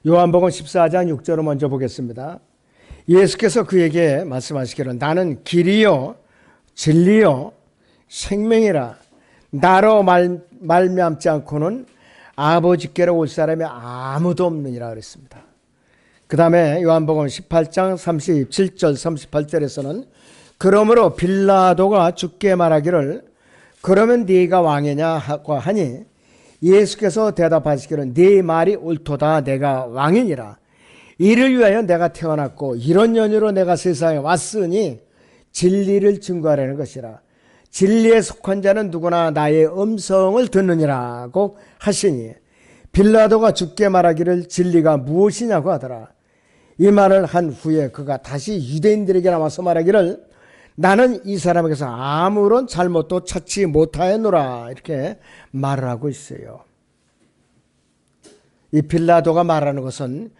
요한복음 14장 6절을 먼저 보겠습니다. 예수께서 그에게 말씀하시기를 나는 길이요 진리요 생명이라 나로 말미암지 않고는 아버지께로 올 사람이 아무도 없느니라 그랬습니다. 그 다음에 요한복음 18장 37절 38절에서는 그러므로 빌라도가 주께 말하기를 그러면 네가 왕이냐 하고 하니 예수께서 대답하시기를 네 말이 옳도다 내가 왕이니라. 이를 위하여 내가 태어났고 이런 연유로 내가 세상에 왔으니 진리를 증거하려는 것이라. 진리에 속한 자는 누구나 나의 음성을 듣느니라고 하시니 빌라도가 주께 말하기를 진리가 무엇이냐고 하더라. 이 말을 한 후에 그가 다시 유대인들에게 나와서 말하기를 나는 이 사람에게서 아무런 잘못도 찾지 못하였노라 이렇게 말을 하고 있어요. 이 빌라도가 말하는 것은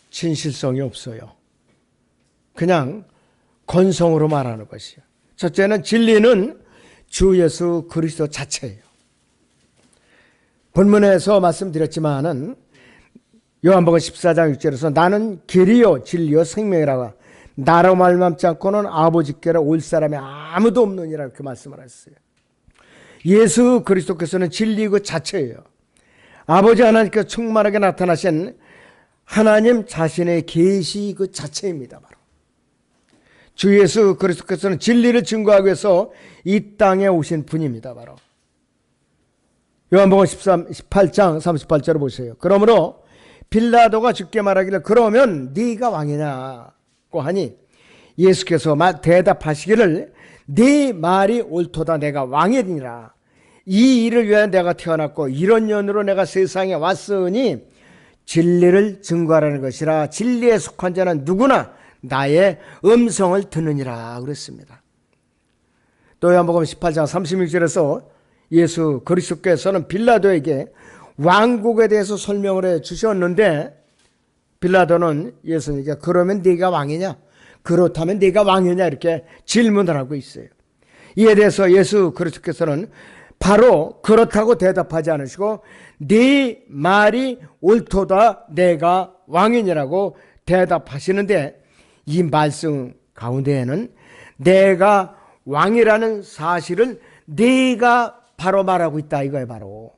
진실성이 없어요. 그냥 건성으로 말하는 것이에요. 첫째는 진리는 주 예수 그리스도 자체예요. 본문에서 말씀드렸지만은 요한복음 14장 6절에서 나는 길이요 진리요 생명이라고 나로 말미암지 않고는 아버지께로 올 사람이 아무도 없느니라 이렇게 말씀을 하셨어요. 예수 그리스도께서는 진리 그 자체예요. 아버지 하나님께서 충만하게 나타나신 하나님 자신의 계시 그 자체입니다. 바로 주 예수 그리스도께서는 진리를 증거하기 위해서 이 땅에 오신 분입니다. 바로 요한복음 18장 38절을 보세요. 그러므로 빌라도가 주께 말하기를 그러면 네가 왕이냐고 하니 예수께서 대답하시기를 네 말이 옳도다 내가 왕이니라. 이 일을 위하여 내가 태어났고 이런 연으로 내가 세상에 왔으니 진리를 증거하라는 것이라. 진리에 속한 자는 누구나 나의 음성을 듣느니라 그랬습니다. 또 요한복음 18장 36절에서 예수 그리스도께서는 빌라도에게 왕국에 대해서 설명을 해 주셨는데 빌라도는 예수님께 그러면 네가 왕이냐? 그렇다면 네가 왕이냐? 이렇게 질문을 하고 있어요. 이에 대해서 예수 그리스도께서는 바로 그렇다고 대답하지 않으시고 네 말이 옳도다 내가 왕이니라고 대답하시는데 이 말씀 가운데에는 내가 왕이라는 사실을 네가 바로 말하고 있다 이거예요. 바로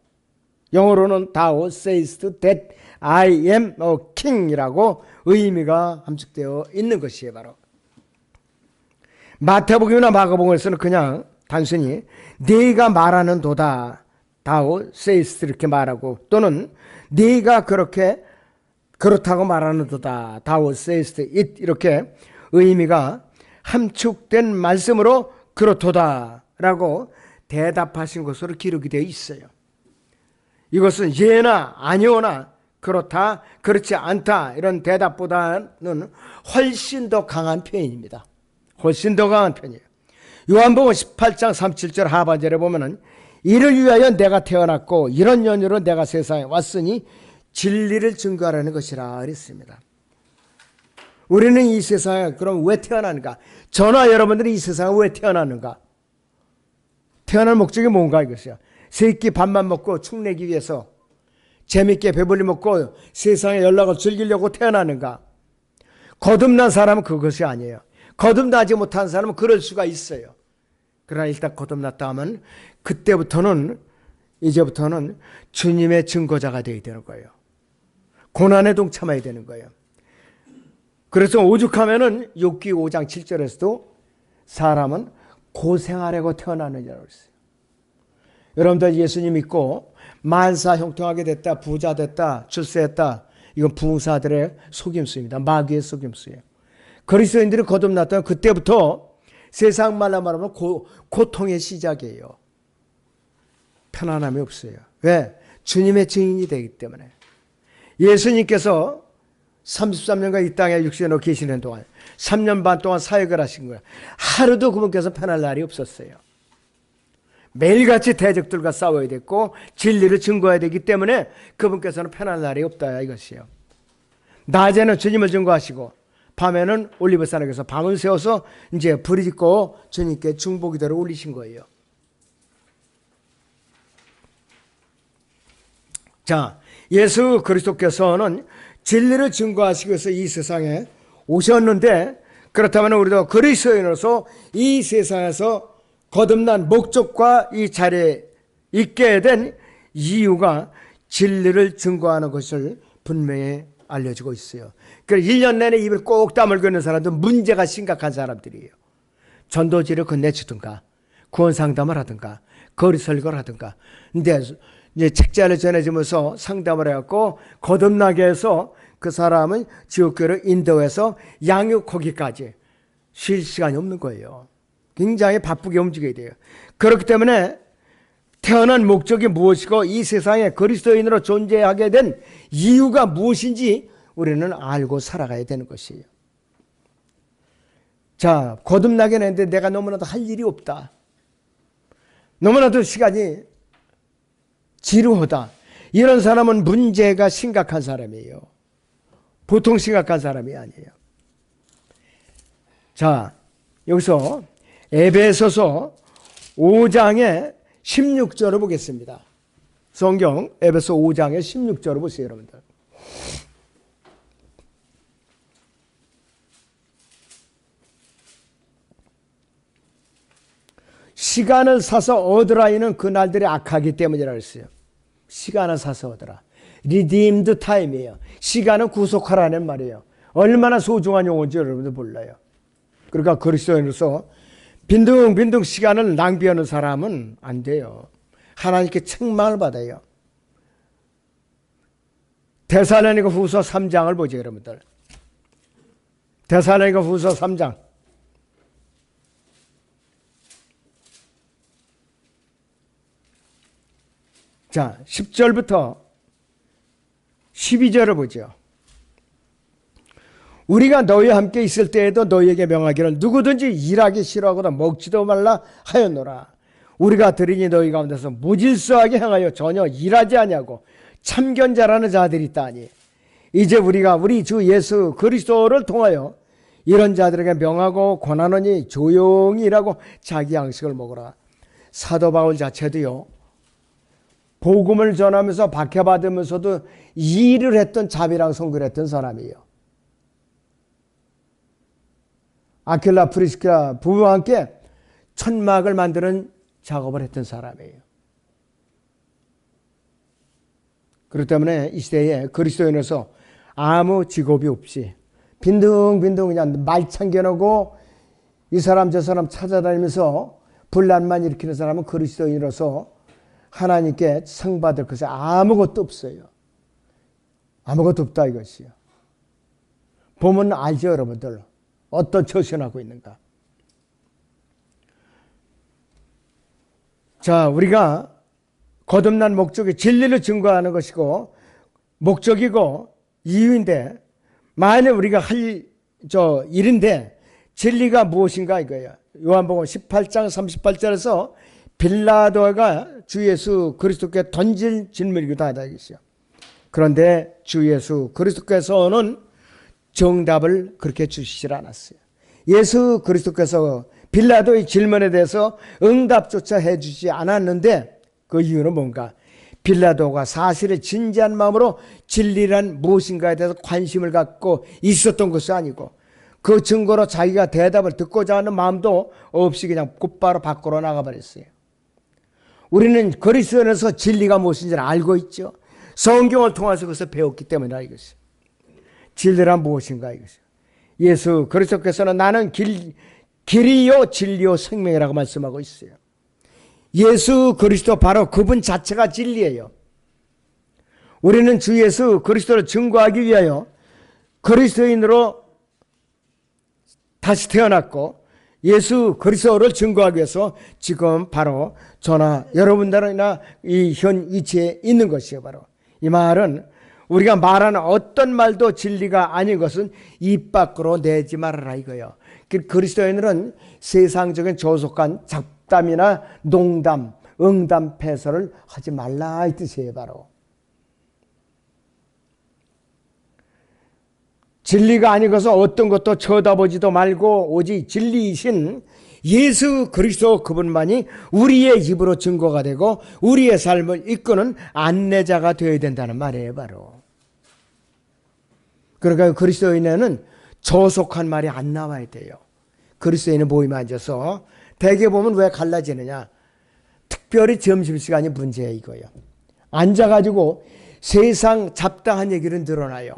영어로는 Thou sayest that I am a king이라고 의미가 함축되어 있는 것이에요. 바로 마태복음이나 마가복음에서는 그냥 단순히 네가 말하는 도다 Thou sayest 이렇게 말하고 또는 네가 그렇다고 말하는 도다 Thou sayest it 이렇게 의미가 함축된 말씀으로 그렇도다 라고 대답하신 것으로 기록이 되어 있어요. 이것은 예나 아니오나 그렇다 그렇지 않다 이런 대답보다는 훨씬 더 강한 표현입니다. 훨씬 더 강한 표현이에요. 요한복음 18장 37절 하반절에 보면은 이를 위하여 내가 태어났고 이런 연유로 내가 세상에 왔으니 진리를 증거하라는 것이라 그랬습니다. 우리는 이 세상에 그럼 왜 태어나는가? 저나 여러분들이 이 세상에 왜 태어나는가? 태어날 목적이 뭔가 이것이야. 세 끼 밥만 먹고 축내기 위해서 재밌게 배불리 먹고 세상의 연락을 즐기려고 태어나는가? 거듭난 사람은 그것이 아니에요. 거듭나지 못한 사람은 그럴 수가 있어요. 그러나 일단 거듭났다 하면 이제부터는 주님의 증거자가 되어야 되는 거예요. 고난에 동참해야 되는 거예요. 그래서 오죽하면은 욥기 5장 7절에서도 사람은 고생하려고 태어나느냐고 했어요. 여러분들 예수님 믿고 만사 형통하게 됐다, 부자 됐다, 출세했다. 이건 부흥사들의 속임수입니다. 마귀의 속임수예요. 그리스도인들이 거듭났다면 그때부터 세상 말로 말하면 고통의 시작이에요. 편안함이 없어요. 왜? 주님의 증인이 되기 때문에. 예수님께서 33년간 이 땅에 육신으로 계시는 동안 3년 반 동안 사역을 하신 거예요. 하루도 그분께서 편할 날이 없었어요. 매일같이 대적들과 싸워야 됐고 진리를 증거해야 되기 때문에 그분께서는 편할 날이 없다 이것이에요. 낮에는 주님을 증거하시고 밤에는 올리브산에서 밤을 새워서 이제 불이 짓고 주님께 중보기도를 올리신 거예요. 자, 예수 그리스도께서는 진리를 증거하시기 위해서 이 세상에 오셨는데, 그렇다면 우리도 그리스도인으로서 이 세상에서 거듭난 목적과 이 자리에 있게 된 이유가 진리를 증거하는 것을 분명히 알려주고 있어요. 그래서 1년 내내 입을 꼭 다물고 있는 사람들은 문제가 심각한 사람들이에요. 전도지를 건네주든가 구원 상담을 하든가 거리 설교를 하든가. 근데 이제 책자를 전해주면서 상담을 해갖고 거듭나게 해서 그 사람은 지옥교를 인도해서 양육하기까지 쉴 시간이 없는 거예요. 굉장히 바쁘게 움직여야 돼요. 그렇기 때문에 태어난 목적이 무엇이고 이 세상에 그리스도인으로 존재하게 된 이유가 무엇인지 우리는 알고 살아가야 되는 것이에요. 자, 거듭나게 했는데 내가 너무나도 할 일이 없다. 너무나도 시간이 지루하다. 이런 사람은 문제가 심각한 사람이에요. 보통 심각한 사람이 아니에요. 자, 여기서 에베소서 5장의 16절을 보겠습니다. 성경 에베소 5장의 16절을 보세요, 여러분들. 시간을 사서 얻으라 이는 그날들이 악하기 때문이라고 했어요. 시간을 사서 얻으라. 리디임드 타임이에요. 시간은 구속하라는 말이에요. 얼마나 소중한 용어인지 여러분들 몰라요. 그러니까 그리스도인으로서 빈둥빈둥 시간을 낭비하는 사람은 안 돼요. 하나님께 책망을 받아요. 데살로니가 후서 3장을 보죠, 여러분들. 데살로니가 후서 3장. 자, 10절부터 12절을 보죠. 우리가 너희와 함께 있을 때에도 너희에게 명하기를 누구든지 일하기 싫어하거나 먹지도 말라 하였노라. 우리가 들으니 너희 가운데서 무질서하게 행하여 전혀 일하지 아니하고 참견자라는 자들이 있다니. 이제 우리가 우리 주 예수 그리스도를 통하여 이런 자들에게 명하고 권하노니 조용히 일하고 자기 양식을 먹으라. 사도 바울 자체도요, 복음을 전하면서 박해받으면서도 일을 했던 자비랑 선교를 했던 사람이에요. 아킬라 프리스키라 부부와 함께 천막을 만드는 작업을 했던 사람이에요. 그렇기 때문에 이 시대에 그리스도인으로서 아무 직업이 없이 빈둥빈둥 그냥 말 참견하고 이 사람 저 사람 찾아다니면서 분란만 일으키는 사람은 그리스도인으로서 하나님께 상 받을 것이 아무것도 없어요. 아무것도 없다 이것이요. 보면 알죠, 여러분들. 어떤 처신하고 있는가. 자, 우리가 거듭난 목적이 진리를 증거하는 것이고 목적이고 이유인데, 만약 우리가 할 일인데 진리가 무엇인가 이거예요. 요한복음 18장 38절에서 빌라도가 주 예수 그리스도께 던질 질문이기도 하다 이것이요. 그런데 주 예수 그리스도께서는 정답을 그렇게 주시질 않았어요. 예수 그리스도께서 빌라도의 질문에 대해서 응답조차 해주지 않았는데 그 이유는 뭔가? 빌라도가 사실을 진지한 마음으로 진리란 무엇인가에 대해서 관심을 갖고 있었던 것이 아니고 그 증거로 자기가 대답을 듣고자 하는 마음도 없이 그냥 곧바로 밖으로 나가버렸어요. 우리는 그리스도인에서 진리가 무엇인지를 알고 있죠. 성경을 통해서 그것을 배웠기 때문이라 이것이. 진리란 무엇인가 이것이. 예수 그리스도께서는 나는 길이요 진리요 생명이라고 말씀하고 있어요. 예수 그리스도 바로 그분 자체가 진리예요. 우리는 주 예수 그리스도를 증거하기 위하여 그리스도인으로 다시 태어났고 예수 그리스도를 증거하기 위해서 지금 바로 저나 여러분들이나 이 현 위치에 있는 것이에요. 바로 이 말은 우리가 말하는 어떤 말도 진리가 아닌 것은 입 밖으로 내지 말아라 이거예요. 그리스도인들은 세상적인 조속한 잡담이나 농담, 응담, 패설을 하지 말라 이 뜻이에요. 바로 진리가 아니고서 어떤 것도 쳐다보지도 말고 오직 진리이신 예수 그리스도 그분만이 우리의 입으로 증거가 되고 우리의 삶을 이끄는 안내자가 되어야 된다는 말이에요, 바로. 그러니까 그리스도인에는 조속한 말이 안 나와야 돼요. 그리스도인의 모임에 앉아서 대개 보면 왜 갈라지느냐? 특별히 점심시간이 문제예요, 이거요. 앉아가지고 세상 잡다한 얘기를 늘어나요.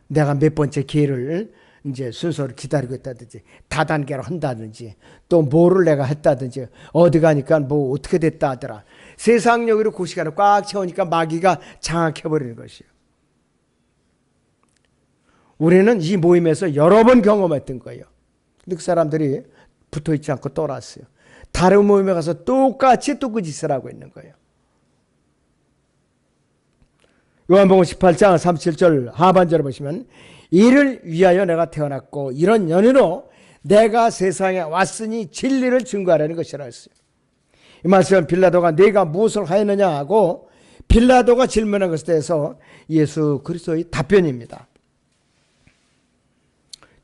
내가 몇 번째 기회를 이제 순서를 기다리고 있다든지, 다단계로 한다든지, 또 뭐를 내가 했다든지, 어디 가니까 뭐 어떻게 됐다 하더라. 세상 얘기로 그 시간을 꽉 채우니까 마귀가 장악해버리는 것이에요. 우리는 이 모임에서 여러 번 경험했던 거예요. 근데 그 사람들이 붙어있지 않고 떠났어요. 다른 모임에 가서 똑같이 또 그 짓을 하고 있는 거예요. 요한복음 18장 37절 하반절을 보시면 이를 위하여 내가 태어났고 이런 연유로 내가 세상에 왔으니 진리를 증거하라는 것이라 했어요. 이 말씀은 빌라도가 네가 무엇을 하였느냐 하고 빌라도가 질문한 것에 대해서 예수 그리스도의 답변입니다.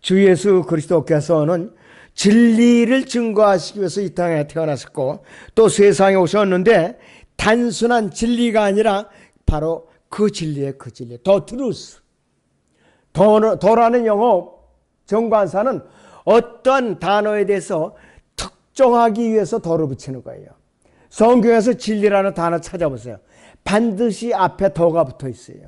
주 예수 그리스도께서는 진리를 증거하시기 위해서 이 땅에 태어나셨고 또 세상에 오셨는데 단순한 진리가 아니라 바로 그 진리의 그 진리, 더 트루스. 더라는 영어 정관사는 어떤 단어에 대해서 특정하기 위해서 더를 붙이는 거예요. 성경에서 진리라는 단어 찾아보세요. 반드시 앞에 더가 붙어 있어요.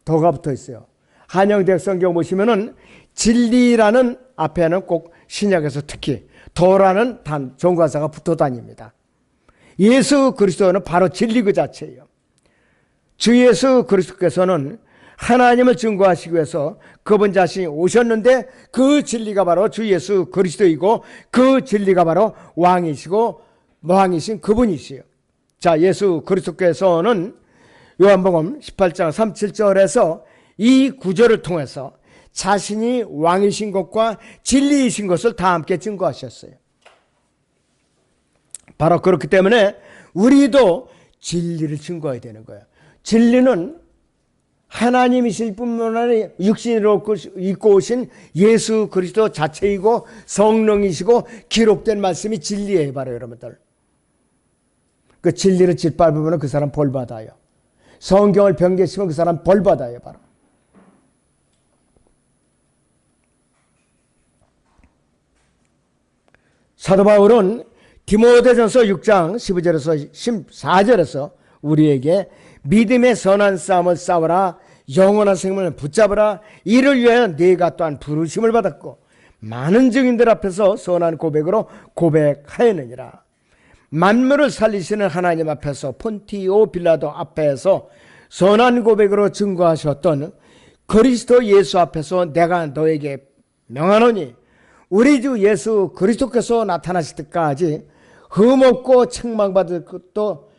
더가 붙어 있어요. 한영대학 성경 보시면은 진리라는 앞에는 꼭 신약에서 특히 더라는 정관사가 붙어 다닙니다. 예수 그리스도는 바로 진리 그 자체예요. 주 예수 그리스도께서는 하나님을 증거하시기 위해서 그분 자신이 오셨는데 그 진리가 바로 주 예수 그리스도이고 그 진리가 바로 왕이신 그분이시요. 자, 예수 그리스도께서는 요한복음 18장 37절에서 이 구절을 통해서 자신이 왕이신 것과 진리이신 것을 다 함께 증거하셨어요. 바로 그렇기 때문에 우리도 진리를 증거해야 되는 거예요. 진리는 하나님이실 뿐만 아니라 육신으로 입고 오신 예수 그리스도 자체이고 성령이시고 기록된 말씀이 진리예요, 바로 여러분들. 그 진리를 짓밟으면 그 사람 벌 받아요. 성경을 변개시면 그 사람 벌 받아요, 바로. 사도 바울은 디모데전서 6장 12절에서 14절에서 우리에게 믿음의 선한 싸움을 싸워라, 영원한 생명을 붙잡으라, 이를 위하여 네가 또한 부르심을 받았고 많은 증인들 앞에서 선한 고백으로 고백하였느니라. 만물을 살리시는 하나님 앞에서 폰티오 빌라도 앞에서 선한 고백으로 증거하셨던 그리스도 예수 앞에서 내가 너에게 명하노니 우리 주 예수 그리스도께서 나타나실 때까지 흠없고 책망받을 것도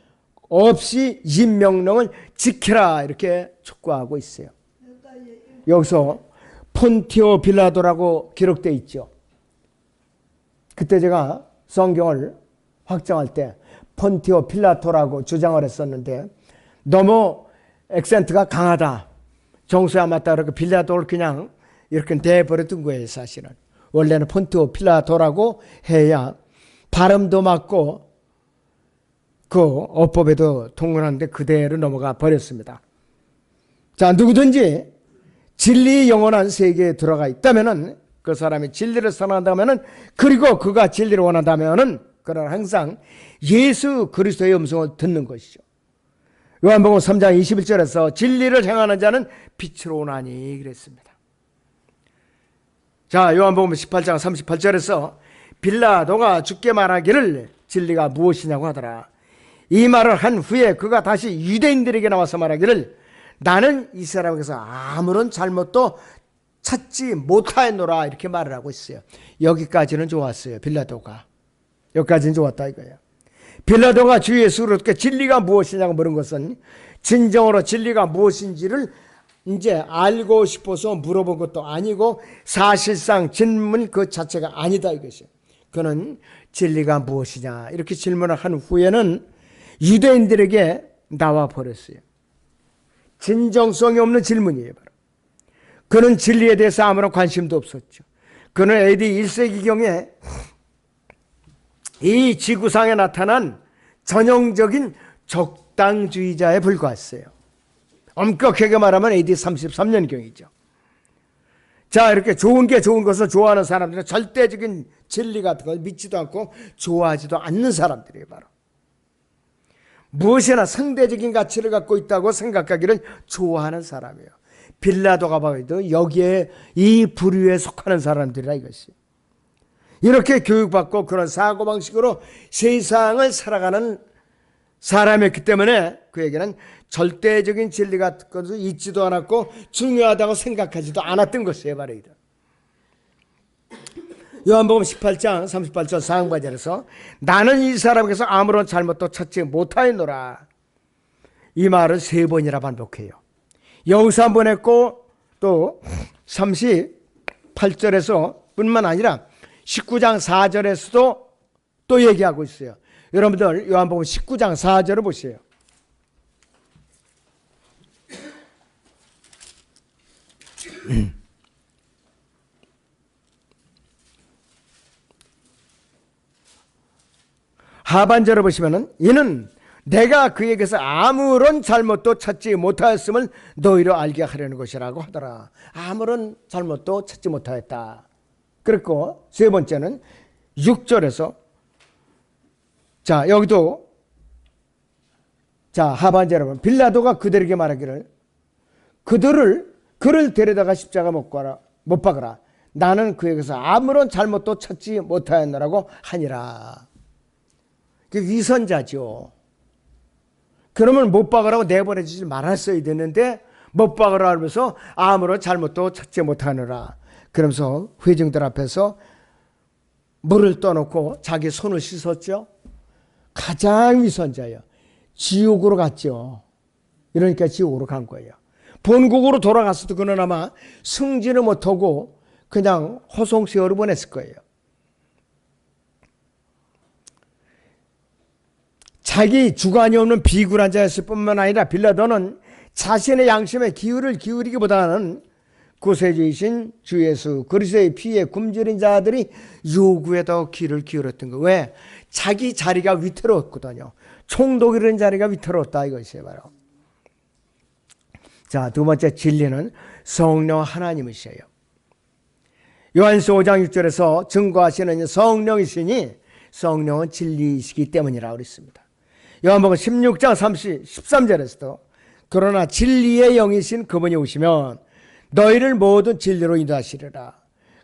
없이 이 명령을 지키라, 이렇게 촉구하고 있어요. 여기서 폰티오 빌라도라고 기록되어 있죠. 그때 제가 성경을 확정할 때 폰티오 필라토라고 주장을 했었는데 너무 액센트가 강하다, 정서에 안 맞다, 그렇게 빌라도를 그냥 이렇게 내버려둔 거예요. 사실은 원래는 폰티오 필라토라고 해야 발음도 맞고 그 어법에도 통근한데 그대로 넘어가 버렸습니다. 자, 누구든지 진리 영원한 세계에 들어가 있다면은, 그 사람이 진리를 선한다면은, 그리고 그가 진리를 원한다면은, 그는 항상 예수 그리스도의 음성을 듣는 것이죠. 요한복음 3장 21절에서 진리를 행하는 자는 빛으로 오나니 그랬습니다. 자, 요한복음 18장 38절에서 빌라도가 주께 말하기를 진리가 무엇이냐고 하더라. 이 말을 한 후에 그가 다시 유대인들에게 나와서 말하기를 나는 이 사람에게서 아무런 잘못도 찾지 못하였노라, 이렇게 말을 하고 있어요. 여기까지는 좋았어요. 빌라도가 여기까지는 좋았다 이거예요. 빌라도가 주 예수로 진리가 무엇이냐고 물은 것은 진정으로 진리가 무엇인지를 이제 알고 싶어서 물어본 것도 아니고 사실상 질문 그 자체가 아니다 이것이에요. 그는 진리가 무엇이냐 이렇게 질문을 한 후에는 유대인들에게 나와 버렸어요. 진정성이 없는 질문이에요. 바로. 그는 진리에 대해서 아무런 관심도 없었죠. 그는 AD 1세기경에 이 지구상에 나타난 전형적인 적당주의자에 불과했어요. 엄격하게 말하면 AD 33년경이죠. 자, 이렇게 좋은 것을 좋아하는 사람들은 절대적인 진리 같은 걸 믿지도 않고 좋아하지도 않는 사람들이에요. 바로 무엇이나 상대적인 가치를 갖고 있다고 생각하기를 좋아하는 사람이에요. 빌라도가 봐도 여기에 이 부류에 속하는 사람들이라 이것이. 이렇게 교육받고 그런 사고방식으로 세상을 살아가는 사람이었기 때문에 그에게는 절대적인 진리 같은 것을 잊지도 않았고 중요하다고 생각하지도 않았던 것이에요. 바로 이런. 요한복음 18장 38절 상반절에서 나는 이 사람에게서 아무런 잘못도 찾지 못하였노라. 이 말을 3번이나 반복해요. 여기서 한 번 했고 또 38절에서 뿐만 아니라 19장 4절에서도 또 얘기하고 있어요. 여러분들 요한복음 19장 4절을 보세요. 하반절을 보시면은 이는 내가 그에게서 아무런 잘못도 찾지 못하였음을 너희로 알게 하려는 것이라고 하더라. 아무런 잘못도 찾지 못하였다. 그랬고 세 번째는 6절에서 자 여기도 자 하반절에 보면 빌라도가 그들에게 말하기를 그를 데려다가 십자가 못 박으라. 나는 그에게서 아무런 잘못도 찾지 못하였노라고 하니라. 그 위선자죠. 그러면 못 박으라고 내버려 주지 말았어야 되는데 못 박으라 하면서 아무런 잘못도 찾지 못하느라. 그러면서 회중들 앞에서 물을 떠놓고 자기 손을 씻었죠. 가장 위선자예요. 지옥으로 갔죠. 이러니까 지옥으로 간 거예요. 본국으로 돌아갔어도 그는 아마 승진을 못하고 그냥 호송세월을 보냈을 거예요. 자기 주관이 없는 비굴한 자였을 뿐만 아니라 빌라도는 자신의 양심에 기울이기보다는 구세주이신 주 예수 그리스도의 피에 굶주린 자들이 요구에 더 귀를 기울였던 거. 왜? 자기 자리가 위태로웠거든요. 총독이라는 자리가 위태로웠다 이것이에요. 바로. 자, 두 번째 진리는 성령 하나님이세요. 요한서 5장 6절에서 증거하시는 성령이시니 성령은 진리이시기 때문이라고 그랬습니다. 요한복음 16장 13절에서도 그러나 진리의 영이신 그분이 오시면 너희를 모든 진리로 인도하시리라.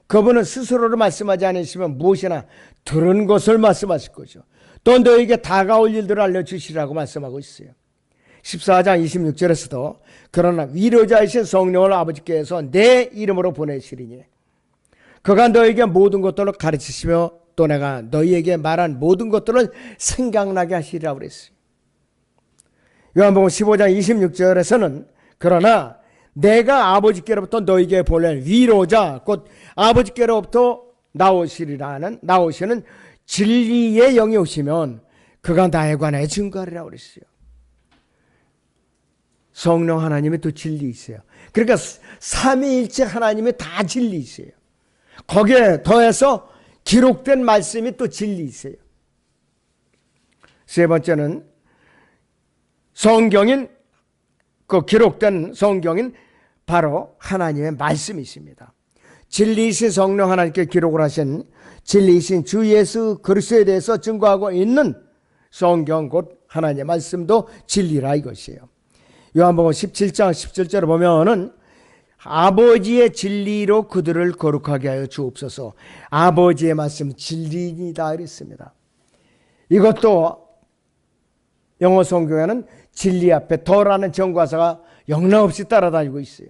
그분은 스스로를 말씀하지 않으시면 무엇이나 들은 것을 말씀하실 거죠. 또 너희에게 다가올 일들을 알려주시라고 말씀하고 있어요. 14장 26절에서도 그러나 위로자이신 성령을 아버지께서 내 이름으로 보내시리니 그가 너희에게 모든 것들을 가르치시며 또 내가 너희에게 말한 모든 것들을 생각나게 하시리라고 그랬어요. 요한복음 15장 26절에서는 그러나 내가 아버지께로부터 너희에게 보낸 위로자 곧 아버지께로부터 나오시는 진리의 영이 오시면 그가 나에 관해 증거하리라고 그랬어요. 성령 하나님이 또 진리이세요. 그러니까 삼위일체 하나님이 다 진리이세요. 거기에 더해서 기록된 말씀이 또 진리이세요. 세 번째는 성경인 그 기록된 성경인 바로 하나님의 말씀이십니다. 진리이신 성령 하나님께 기록을 하신 진리이신 주 예수 그리스도에 대해서 증거하고 있는 성경 곧 하나님의 말씀도 진리라 이것이에요. 요한복음 17장 17절을 보면은 아버지의 진리로 그들을 거룩하게 하여 주옵소서. 아버지의 말씀 진리이다 그랬습니다. 이것도 영어 성경에는 진리 앞에 더라는 정과사가 영락없이 따라다니고 있어요.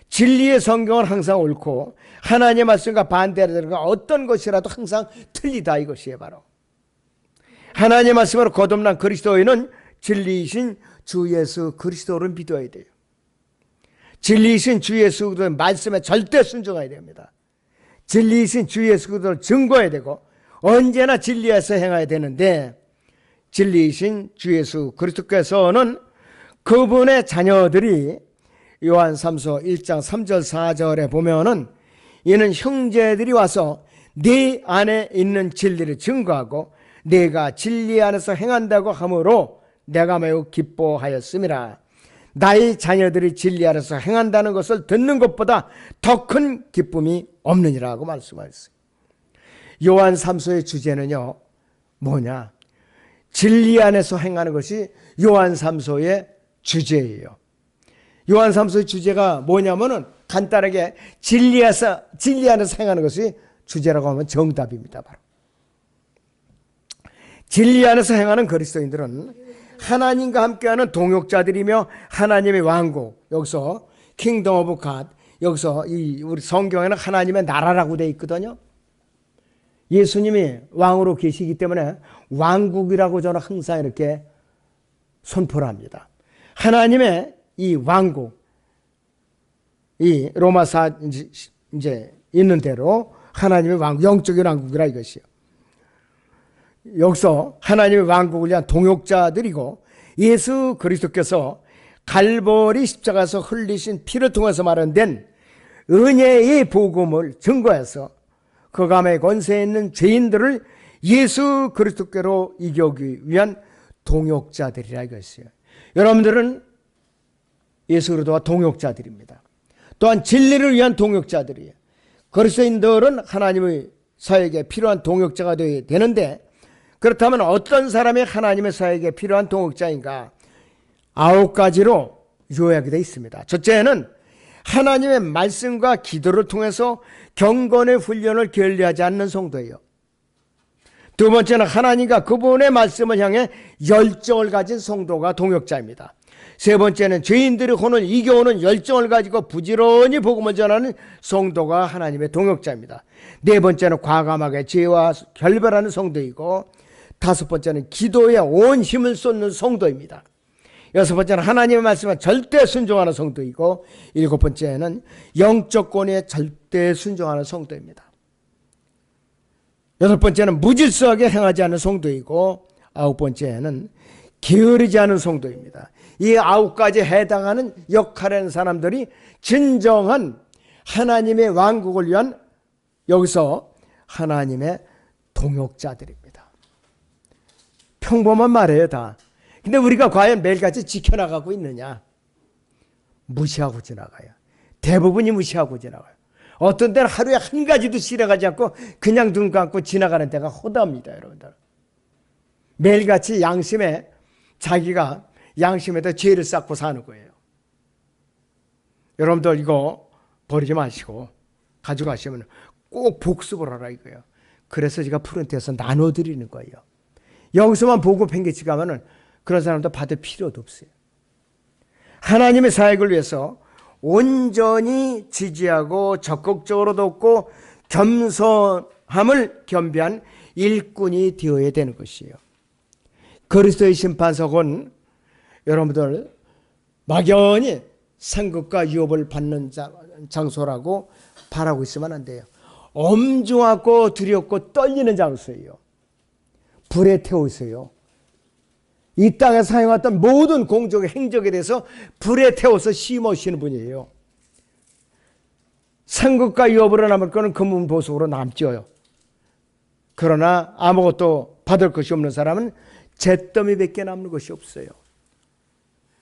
진리의 성경은 항상 옳고 하나님의 말씀과 반대되는 어떤 것이라도 항상 틀리다 이것이에요. 바로 하나님의 말씀으로 거듭난 그리스도인은 진리이신 주 예수 그리스도를 믿어야 돼요. 진리이신 주 예수 그리스도의 말씀에 절대 순종해야 됩니다. 진리이신 주 예수 그리스도를 증거해야 되고 언제나 진리에서 행해야 되는데 진리이신 주 예수 그리스도께서는 그분의 자녀들이 요한 3서 1장 3절 4절에 보면은 이는 형제들이 와서 네 안에 있는 진리를 증거하고 네가 진리 안에서 행한다고 하므로 내가 매우 기뻐하였음이라. 나의 자녀들이 진리 안에서 행한다는 것을 듣는 것보다 더 큰 기쁨이 없느니라고 말씀하셨어요. 요한 3서의 주제는요, 뭐냐? 진리 안에서 행하는 것이 요한 3서의 주제예요. 요한 3서의 주제가 뭐냐면은 간단하게 진리 안에서 행하는 것이 주제라고 하면 정답입니다. 바로. 진리 안에서 행하는 그리스도인들은 하나님과 함께하는 동역자들이며 하나님의 왕국, 여기서 킹덤 오브 갓, 여기서 우리 성경에는 하나님의 나라라고 되어 있거든요. 예수님이 왕으로 계시기 때문에 왕국이라고 저는 항상 이렇게 선포를 합니다. 하나님의 이 왕국, 이 로마서 이제 있는 대로 하나님의 왕국, 영적인 왕국이라 이것이요. 여기서 하나님의 왕국을 위한 동역자들이고 예수 그리스도께서 갈보리 십자가에서 흘리신 피를 통해서 마련된 은혜의 복음을 증거해서 그 감의 권세에 있는 죄인들을 예수 그리스도께로 이겨오기 위한 동역자들이라 이것이에요. 여러분들은 예수 그리스도와 동역자들입니다. 또한 진리를 위한 동역자들이에요. 그리스도인들은 하나님의 사역에 필요한 동역자가 되어야 되는데, 그렇다면 어떤 사람이 하나님의 사역에 필요한 동역자인가? 9가지로 요약이 되어 있습니다. 첫째는 하나님의 말씀과 기도를 통해서 경건의 훈련을 게을리하지 않는 성도예요. 두 번째는 하나님과 그분의 말씀을 향해 열정을 가진 성도가 동역자입니다. 세 번째는 죄인들의 혼을 이겨오는 열정을 가지고 부지런히 복음을 전하는 성도가 하나님의 동역자입니다. 네 번째는 과감하게 죄와 결별하는 성도이고, 다섯 번째는 기도에 온 힘을 쏟는 성도입니다. 여섯 번째는 하나님의 말씀에 절대 순종하는 성도이고, 일곱 번째는 영적 권위에 절대 순종하는 성도입니다. 여덟 번째는 무질서하게 행하지 않는 성도이고, 아홉 번째는 게으르지 않은 성도입니다. 이 9가지에 해당하는 역할을 하는 사람들이 진정한 하나님의 왕국을 위한, 여기서 하나님의 동역자들입니다. 평범한 말이에요, 다. 근데 우리가 과연 매일같이 지켜나가고 있느냐? 무시하고 지나가요. 대부분이 무시하고 지나가요. 어떤 때는 하루에 한 가지도 실행하지 않고 그냥 눈 감고 지나가는 때가 허다합니다, 여러분들. 매일같이 양심에, 자기가 양심에다 죄를 쌓고 사는 거예요. 여러분들 이거 버리지 마시고 가져가시면 꼭 복습을 하라 이거예요. 그래서 제가 푸른테에서 나눠드리는 거예요. 여기서만 보고 팽개치 가면은 그런 사람도 받을 필요도 없어요. 하나님의 사역을 위해서 온전히 지지하고 적극적으로 돕고 겸손함을 겸비한 일꾼이 되어야 되는 것이에요. 그리스도의 심판석은 여러분들 막연히 상급과 유업을 받는 장소라고 바라고 있으면 안 돼요. 엄중하고 두렵고 떨리는 장소예요. 불에 태워 있어요. 이 땅에 사용했던 모든 공적의 행적에 대해서 불에 태워서 심으시는 분이에요. 상급과 유업으로 남을 거는 금은 보석으로 남죠. 그러나 아무것도 받을 것이 없는 사람은 잿더미밖에 남는 것이 없어요.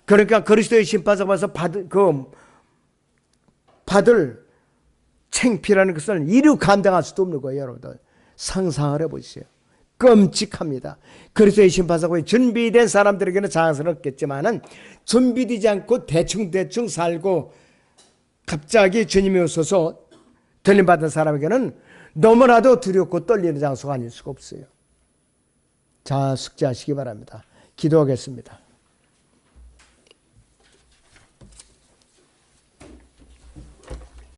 그러니까 그리스도의 심판석에서 받을 창피라는 것을 이루 감당할 수도 없는 거예요, 여러분들. 상상을 해보세요. 끔찍합니다. 그리스도의 심판석에 준비된 사람들에게는 자랑스럽겠지만은 준비되지 않고 대충 살고 갑자기 주님이 오셔서 들림받은 사람에게는 너무나도 두렵고 떨리는 장소가 아닐 수가 없어요. 자, 숙지하시기 바랍니다. 기도하겠습니다.